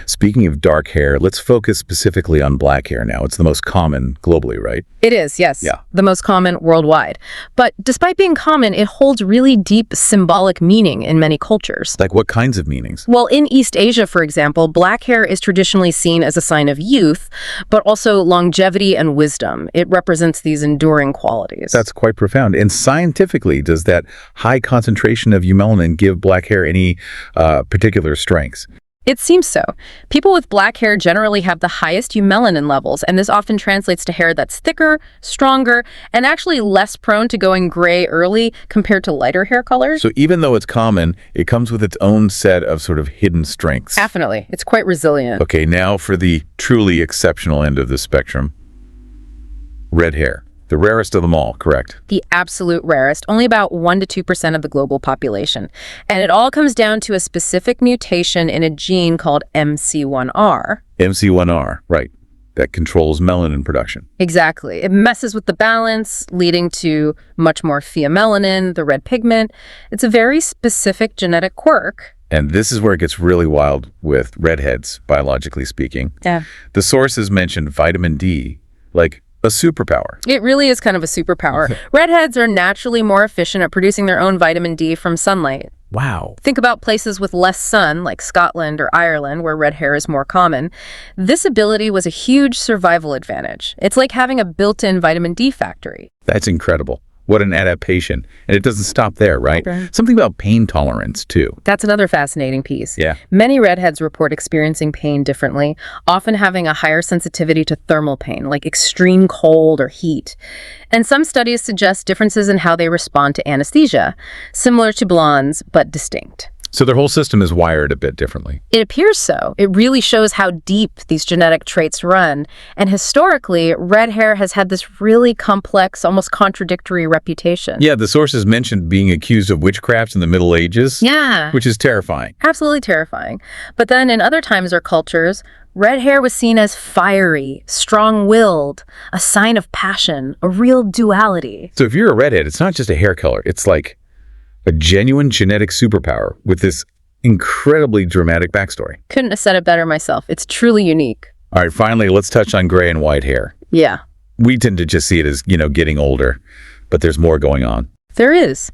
Speaking of dark hair, let's focus specifically on black hair now. It's the most common globally, right? It is, yes. Yeah. The most common worldwide. But despite being common, it holds really deep symbolic meaning in many cultures. Like what kinds of meanings? Well, in East Asia, for example, black hair is traditionally seen as a sign of youth, but also longevity and wisdom. It represents these enduring qualities. That's quite profound. And scientifically, does that high concentration of eumelanin give black hair any particular strengths? It seems so. People with black hair generally have the highest eumelanin levels, and this often translates to hair that's thicker, stronger, and actually less prone to going gray early compared to lighter hair colors. So even though it's common, it comes with its own set of sort of hidden strengths. Definitely. It's quite resilient. Okay, now for the truly exceptional end of the spectrum. Red hair. The rarest of them all, correct? The absolute rarest, only about 1 to 2% of the global population. And it all comes down to a specific mutation in a gene called MC1R. MC1R, right. That controls melanin production. Exactly. It messes with the balance, leading to much more pheomelanin, the red pigment. It's a very specific genetic quirk. And this is where it gets really wild with redheads, biologically speaking. Yeah. The sources mentioned vitamin D, like a superpower. It really is kind of a superpower. Redheads are naturally more efficient at producing their own vitamin D from sunlight. Wow. Think about places with less sun, like Scotland or Ireland, where red hair is more common. This ability was a huge survival advantage. It's like having a built-in vitamin D factory. That's incredible. What an adaptation. And it doesn't stop there, right? Okay. Something about pain tolerance, too. That's another fascinating piece. Yeah. Many redheads report experiencing pain differently, often having a higher sensitivity to thermal pain, like extreme cold or heat. And some studies suggest differences in how they respond to anesthesia, similar to blondes, but distinct. So their whole system is wired a bit differently. It appears so. It really shows how deep these genetic traits run. And historically, red hair has had this really complex, almost contradictory reputation. Yeah, the sources mentioned being accused of witchcraft in the Middle Ages. Yeah. Which is terrifying. Absolutely terrifying. But then in other times or cultures, red hair was seen as fiery, strong-willed, a sign of passion, a real duality. So if you're a redhead, it's not just a hair color. It's like a genuine genetic superpower with this incredibly dramatic backstory. Couldn't have said it better myself. It's truly unique. All right, finally, let's touch on gray and white hair. Yeah. We tend to just see it as, getting older, but there's more going on. There is.